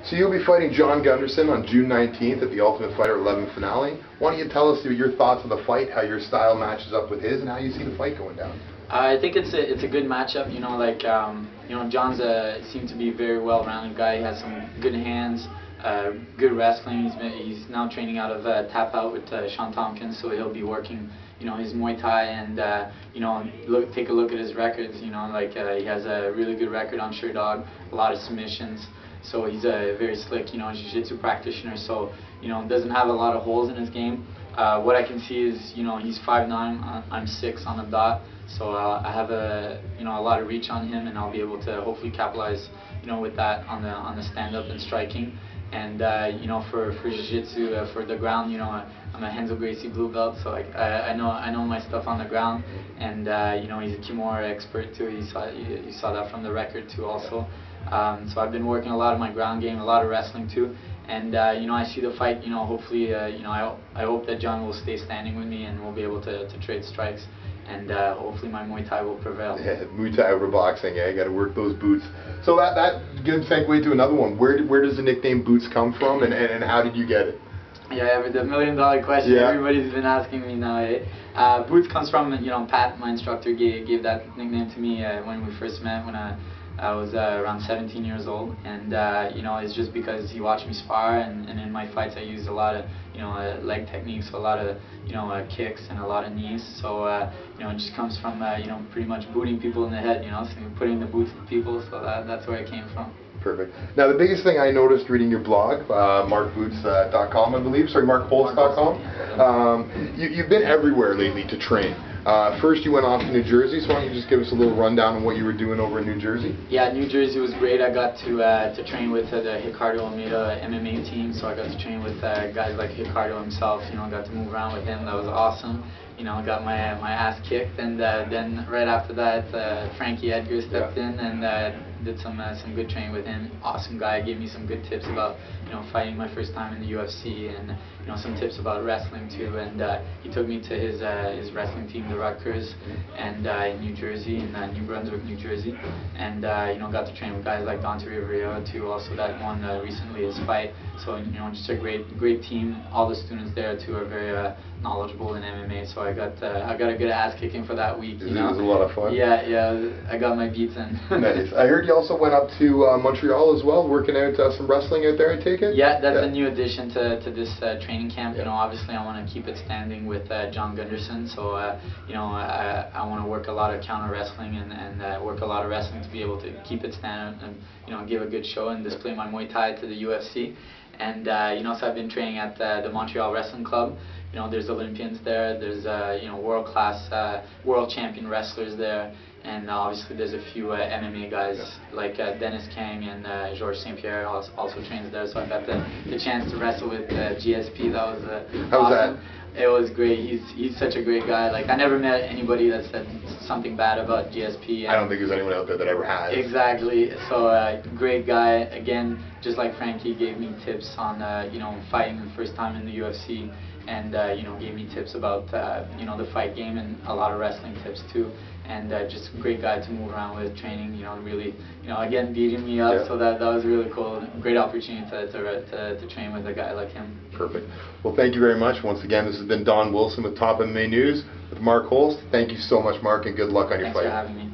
So you'll be fighting John Gunderson on June 19th at the Ultimate Fighter 11 finale. Why don't you tell us your thoughts on the fight, how your style matches up with his, and how you see the fight going down? I think it's a good matchup. John's seemed to be a very well-rounded guy. He has some good hands, good wrestling. He's now training out of Tap Out with Sean Tompkins, so he'll be working his Muay Thai and take a look at his records. He has a really good record on Sherdog, a lot of submissions. So he's a very slick, jiu-jitsu practitioner. So doesn't have a lot of holes in his game. What I can see is he's 5'9", I'm 6 on the dot. So I have a lot of reach on him, and I'll be able to hopefully capitalize with that on the stand-up and striking. And for jiu-jitsu, for the ground, I'm a Renzo Gracie blue belt, so I know my stuff on the ground. And he's a Kimura expert too. You saw that from the record too also. So I've been working a lot of my ground game, a lot of wrestling too. And I see the fight. Hopefully, I hope that John will stay standing with me, and we'll be able to trade strikes. And hopefully my Muay Thai will prevail. Yeah, Muay Thai over boxing, yeah, you got to work those boots. So that good segue to another one. Where does the nickname Boots come from, and how did you get it? Yeah, the $1,000,000 question. Yeah. Everybody's been asking me now. Boots comes from Pat, my instructor, gave that nickname to me when we first met when I was around 17 years old, and it's just because he watched me spar, and in my fights I use a lot of leg techniques, a lot of kicks and a lot of knees. So it just comes from pretty much booting people in the head, so putting the boots to people. So that's where it came from. Perfect. Now the biggest thing I noticed reading your blog, markboots.com, I believe, sorry, markholst.com, you've been everywhere lately to train. First you went off to New Jersey, so why don't you just give us a little rundown on what you were doing over in New Jersey? Yeah, New Jersey was great. I got to train with the Ricardo Almeida MMA team, so I got to train with guys like Ricardo himself. I got to move around with him. That was awesome. I got my ass kicked, and then right after that, Frankie Edgar stepped in and did some good training with him. Awesome guy, gave me some good tips about fighting my first time in the UFC, and some tips about wrestling too. And he took me to his wrestling team, the Rutgers, and in New Jersey, in New Brunswick, New Jersey, and got to train with guys like Dante Rivera too. Also, that won recently his fight. So just a great team. All the students there too are very knowledgeable in MMA. So I got a good ass kicking for that week. It was a lot of fun. Yeah, I got my beats in. Nice. I heard you also went up to Montreal as well, working out some wrestling out there, I take it? Yeah, that's a new addition to this training camp. Yeah. Obviously I want to keep it standing with John Gunderson, so I want to work a lot of counter wrestling and work a lot of wrestling to be able to keep it standing and give a good show and display my Muay Thai to the UFC. And so I've been training at the Montreal Wrestling Club. There's Olympians there, there's world-class, world champion wrestlers there, and obviously there's a few MMA guys like Dennis Kang and Georges St. Pierre also trains there. So I got the chance to wrestle with GSP. That was How was awesome. that? It was great. He's such a great guy. Like, I never met anybody that said something bad about GSP. I don't think there's anyone out there that ever has. Exactly. So great guy. Again, just like Frankie, gave me tips on fighting the first time in the UFC, and gave me tips about the fight game and a lot of wrestling tips too. And just a great guy to move around with, training, really, again, beating me up. Yeah. So that was really cool. Great opportunity to train with a guy like him. Perfect. Well, thank you very much. Once again, this has been Don Wilson with Top MMA News with Mark Holst. Thank you so much, Mark, and good luck on your fight. Thanks for having me.